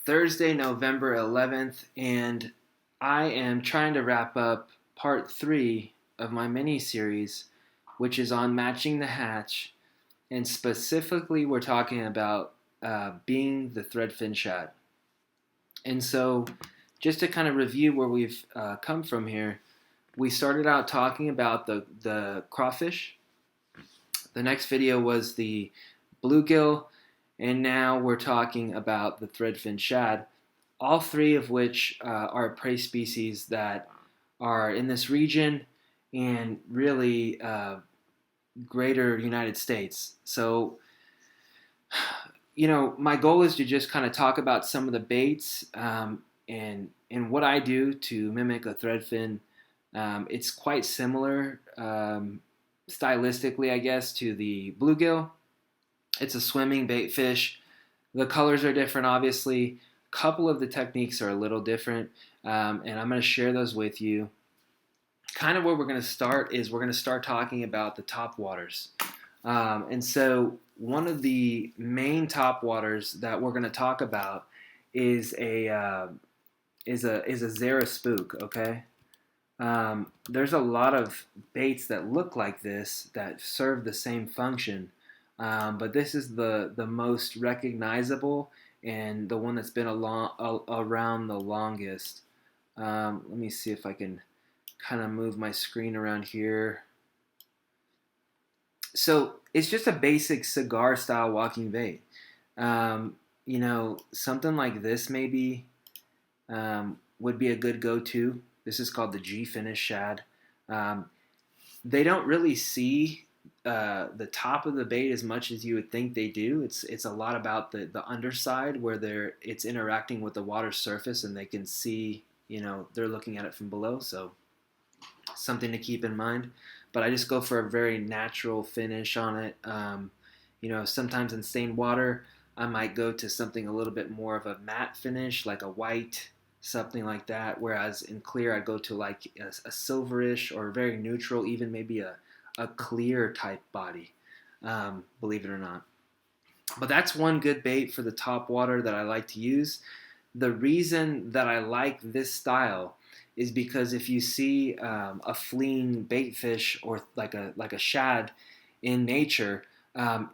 Thursday, November 11th, and I am trying to wrap up part three of my mini series, which is on matching the hatch. And specifically, we're talking about being the threadfin shad. And so, just to kind of review where we've come from here, we started out talking about the crawfish. The next video was the bluegill, and now we're talking about the threadfin shad, all three of which are prey species that are in this region and really greater United States. So, my goal is to just kind of talk about some of the baits and what I do to mimic a threadfin. It's quite similar stylistically, I guess, to the bluegill. It's a swimming bait fish. The colors are different, obviously. A couple of the techniques are a little different, and I'm going to share those with you. Kind of where we're going to start is we're going to start talking about the top waters. And so one of the main top waters that we're going to talk about is a Zara spook. Okay, there's a lot of baits that look like this that serve the same function, but this is the most recognizable and the one that's been around the longest. Let me see if I can kind of move my screen around here. So it's just a basic cigar style walking bait. Something like this maybe would be a good go-to. This is called the G Finish Shad. Um, they don't really see the top of the bait as much as you would think they do. It's a lot about the underside where it's interacting with the water surface and they can see, they're looking at it from below. So something to keep in mind. But I just go for a very natural finish on it. Sometimes in stained water, I might go to something a little bit more of a matte finish, like a white, something like that. Whereas in clear, I go to like a silverish or very neutral, even maybe a clear type body, believe it or not. But that's one good bait for the top water that I like to use. The reason that I like this style is because if you see a fleeing bait fish or like a shad in nature,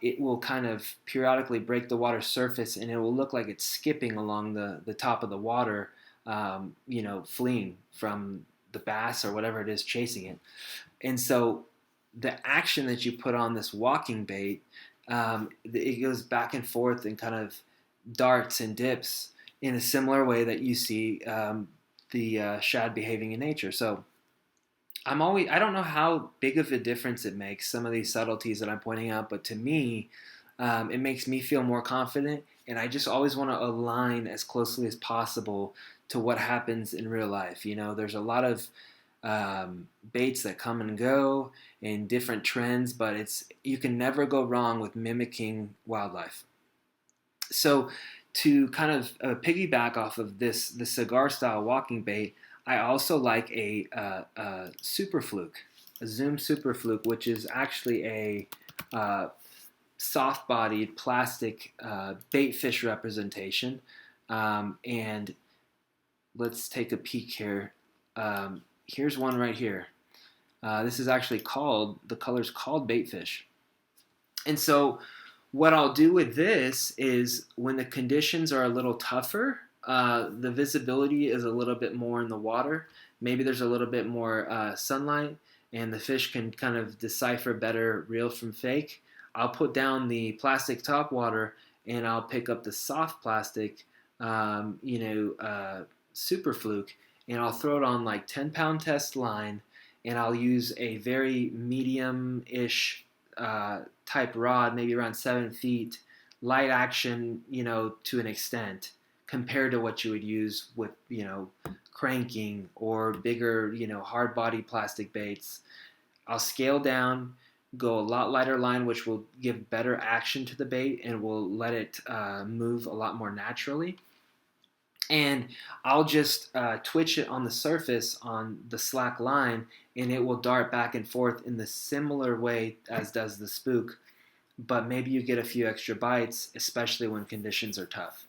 it will kind of periodically break the water surface and it will look like it's skipping along the top of the water, fleeing from the bass or whatever it is chasing it. And so the action that you put on this walking bait, it goes back and forth and kind of darts and dips in a similar way that you see the shad behaving in nature. So I don't know how big of a difference it makes, some of these subtleties that I'm pointing out, but to me, it makes me feel more confident, and I just always want to align as closely as possible to what happens in real life. There's a lot of baits that come and go in different trends, but you can never go wrong with mimicking wildlife. So to kind of piggyback off of the cigar style walking bait, I also like a super fluke, a Zoom super fluke, which is actually a soft bodied plastic bait fish representation. And let's take a peek here. Here's one right here. This is actually the color's called baitfish. And so what I'll do with this is when the conditions are a little tougher, the visibility is a little bit more in the water. Maybe there's a little bit more sunlight and the fish can kind of decipher better real from fake. I'll put down the plastic top water and I'll pick up the soft plastic, super fluke, and I'll throw it on like 10-pound test line and I'll use a very medium-ish type rod, maybe around 7 feet, light action, to an extent, compared to what you would use with, cranking or bigger, hard body plastic baits. I'll scale down, go a lot lighter line, which will give better action to the bait and will let it move a lot more naturally. And I'll just twitch it on the surface on the slack line, and it will dart back and forth in the similar way as does the spook. But maybe you get a few extra bites, especially when conditions are tough.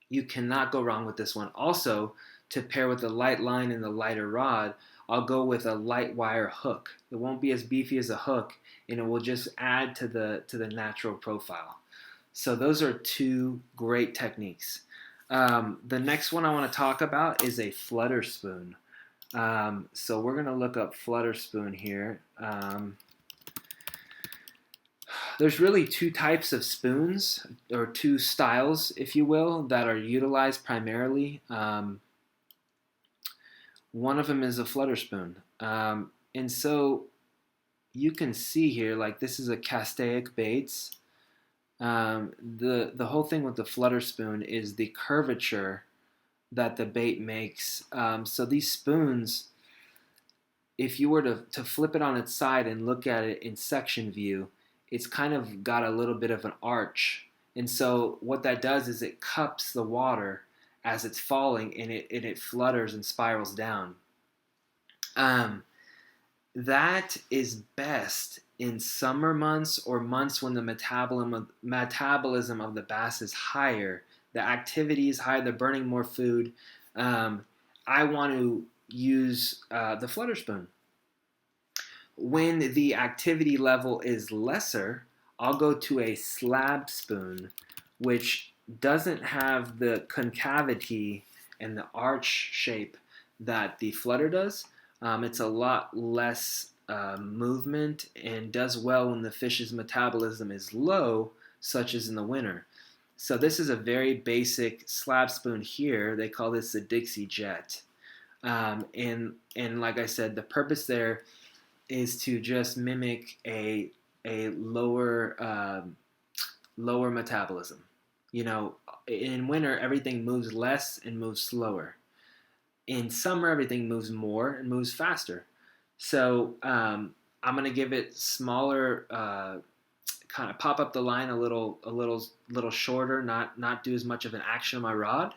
You cannot go wrong with this one. Also, to pair with the light line and the lighter rod, I'll go with a light wire hook. It won't be as beefy as a hook, and it will just add to the natural profile. So those are two great techniques. The next one I want to talk about is a flutter spoon. So we're going to look up flutter spoon here. There's really two types of spoons, or two styles, if you will, that are utilized primarily. One of them is a flutter spoon. And so you can see here, like this is a Castaic Baits. The whole thing with the flutter spoon is the curvature that the bait makes. So these spoons, if you were to flip it on its side and look at it in section view, it's kind of got a little bit of an arch. And so what that does is it cups the water as it's falling, and it flutters and spirals down. That is best in summer months or months when the metabolism of the bass is higher. The activity is higher, they're burning more food. I want to use the flutter spoon. When the activity level is lesser, I'll go to a slab spoon, which doesn't have the concavity and the arch shape that the flutter does. It's a lot less movement and does well when the fish's metabolism is low, such as in the winter. So this is a very basic slab spoon here. They call this the Dixie Jet. And like I said, the purpose there is to just mimic a lower lower metabolism. You know, in winter everything moves less and moves slower. In summer everything moves more and moves faster. So I'm gonna give it smaller, kind of pop up the line a little shorter, not do as much of an action on my rod.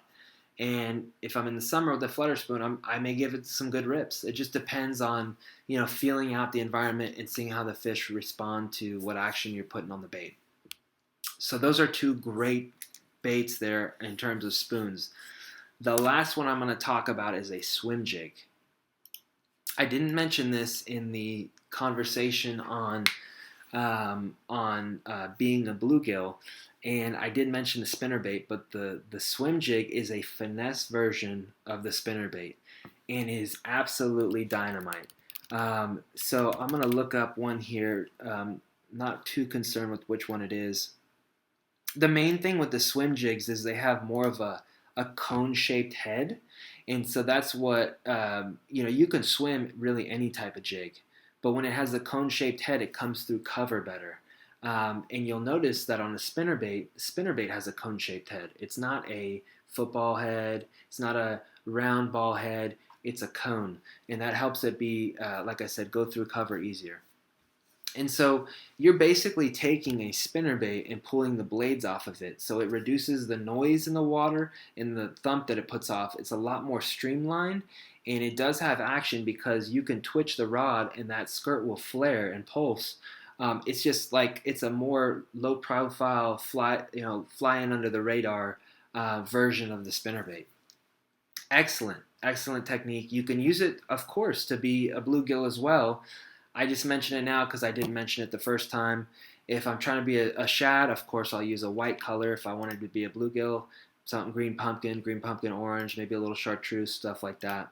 And if I'm in the summer with the flutter spoon, I may give it some good rips. It just depends on, feeling out the environment and seeing how the fish respond to what action you're putting on the bait. So those are two great baits there in terms of spoons. The last one I'm going to talk about is a swim jig. I didn't mention this in the conversation on being a bluegill, and I did mention the spinnerbait, but the swim jig is a finesse version of the spinnerbait and is absolutely dynamite. So I'm going to look up one here, not too concerned with which one it is. The main thing with the swim jigs is they have more of a cone-shaped head, and so that's what, you can swim really any type of jig, but when it has the cone-shaped head, it comes through cover better. And you'll notice that on a spinnerbait, the spinnerbait has a cone-shaped head. It's not a football head. It's not a round ball head. It's a cone, and that helps it be, like I said, go through cover easier. And so you're basically taking a spinnerbait and pulling the blades off of it. So it reduces the noise in the water and the thump that it puts off. It's a lot more streamlined, and it does have action because you can twitch the rod and that skirt will flare and pulse. It's just like it's a more low profile flying under the radar version of the spinnerbait. Excellent technique. You can use it, of course, to be a bluegill as well. I just mention it now because I didn't mention it the first time. If I'm trying to be a shad, of course I'll use a white color. If I wanted to be a bluegill, something green pumpkin orange, maybe a little chartreuse, stuff like that.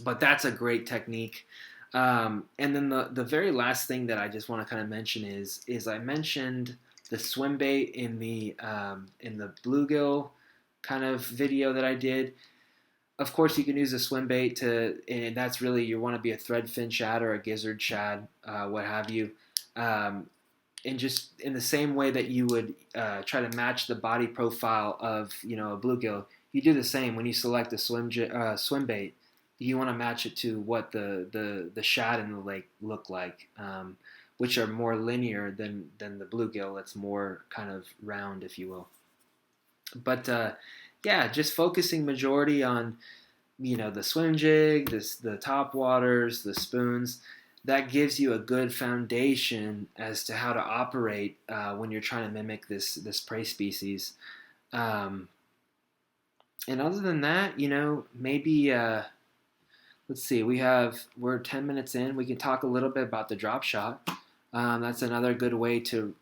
But that's a great technique. And then the very last thing that I just want to kind of mention is I mentioned the swim bait in the bluegill kind of video that I did. Of course, you can use a swim bait and that's really, you want to be a threadfin shad or a gizzard shad, what have you. And just in the same way that you would try to match the body profile of a bluegill, you do the same when you select a swim bait. You want to match it to what the shad in the lake look like, which are more linear than the bluegill. That's more kind of round, if you will. But yeah, just focusing majority on the swim jig, the top waters, the spoons. That gives you a good foundation as to how to operate when you're trying to mimic this prey species. And other than that, maybe let's see. We're 10 minutes in. We can talk a little bit about the drop shot. That's another good way to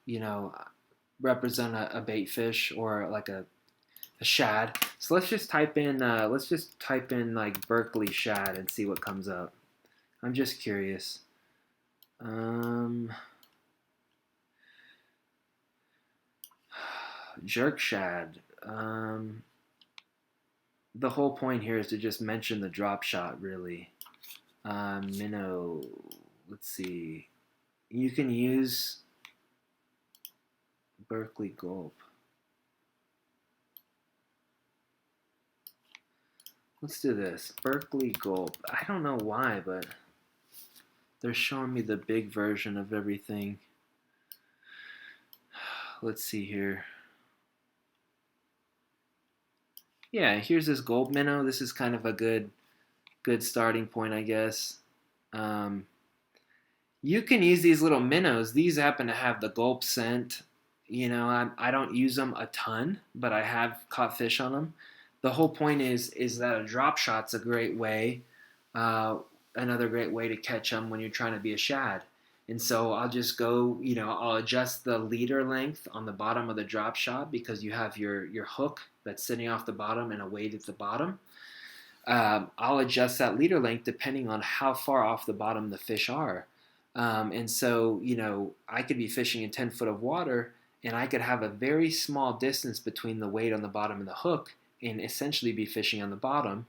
you know represent a bait fish or like a shad. So let's just type in like Berkeley shad and see what comes up. I'm just curious. Um, Jerk shad. The whole point here is to just mention the drop shot, really. Minnow. Let's see. You can use Berkeley gulp. Let's do this. Berkeley gulp. I don't know why, but they're showing me the big version of everything. Let's see here. Yeah, here's this gulp minnow. This is kind of a good starting point, I guess. Um, you can use these little minnows. These happen to have the gulp scent. I don't use them a ton, but I have caught fish on them. The whole point is that a drop shot's a great way, uh, another great way to catch them when you're trying to be a shad. And so I'll just go, I'll adjust the leader length on the bottom of the drop shot because you have your hook that's sitting off the bottom and a weight at the bottom. I'll adjust that leader length depending on how far off the bottom the fish are. And so, I could be fishing in 10 foot of water and I could have a very small distance between the weight on the bottom and the hook and essentially be fishing on the bottom.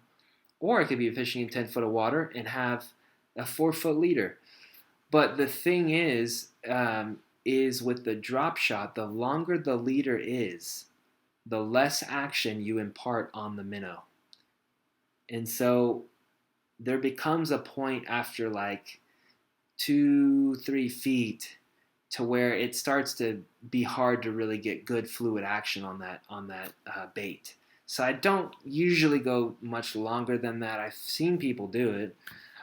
Or I could be fishing in 10 foot of water and have a 4 foot leader. But the thing is with the drop shot, the longer the leader is, the less action you impart on the minnow. And so there becomes a point after like 2-3 feet to where it starts to be hard to really get good fluid action on that bait. So I don't usually go much longer than that. I've seen people do it,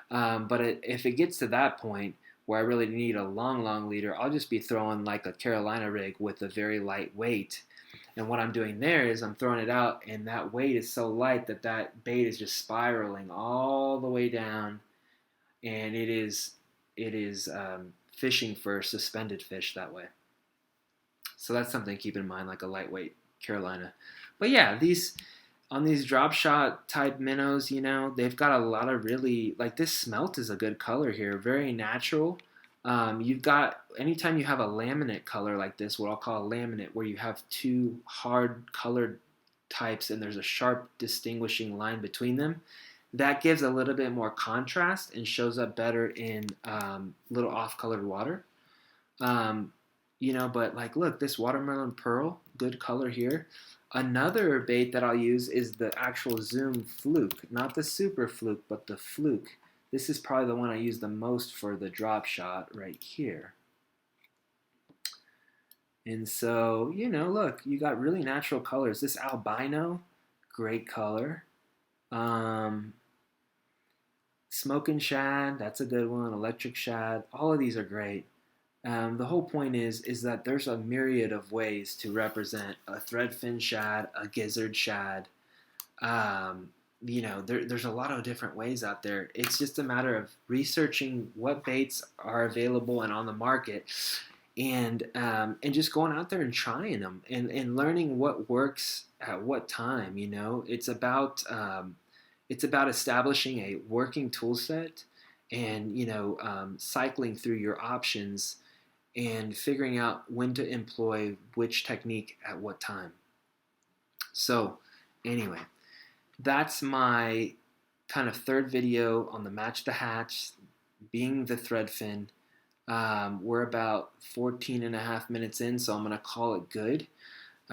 but if it gets to that point where I really need a long leader, I'll just be throwing like a Carolina rig with a very light weight. And what I'm doing there is I'm throwing it out, and that weight is so light that bait is just spiraling all the way down, and it is fishing for suspended fish that way. So that's something to keep in mind, like a lightweight Carolina. But yeah, these drop shot type minnows, they've got a lot of really like this smelt is a good color here, very natural. You've got anytime you have a laminate color like this, what I'll call a laminate, where you have two hard colored types and there's a sharp distinguishing line between them, that gives a little bit more contrast and shows up better in little off-colored water. Um, but like, look, this watermelon pearl, good color here. Another bait that I'll use is the actual Zoom Fluke, not the Super Fluke, but the Fluke. This is probably the one I use the most for the drop shot right here. And so, look, you got really natural colors. This albino, great color. Um, Smoking shad, that's a good one. Electric shad, all of these are great. The whole point is that there's a myriad of ways to represent a threadfin shad, a gizzard shad. There's a lot of different ways out there. It's just a matter of researching what baits are available and on the market, and just going out there and trying them and learning what works at what time. It's about establishing a working tool set and cycling through your options and figuring out when to employ which technique at what time. So anyway, that's my kind of third video on the Match the Hatch being the threadfin. We're about 14 and a half minutes in, so I'm going to call it good.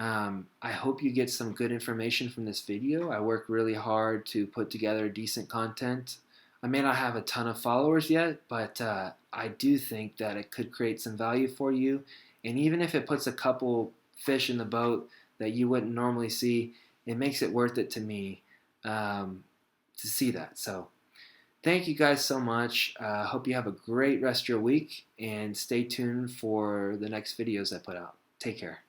I hope you get some good information from this video. I work really hard to put together decent content. I may not have a ton of followers yet, but I do think that it could create some value for you. And even if it puts a couple fish in the boat that you wouldn't normally see, it makes it worth it to me to see that. So thank you guys so much. Hope you have a great rest of your week, and stay tuned for the next videos I put out. Take care.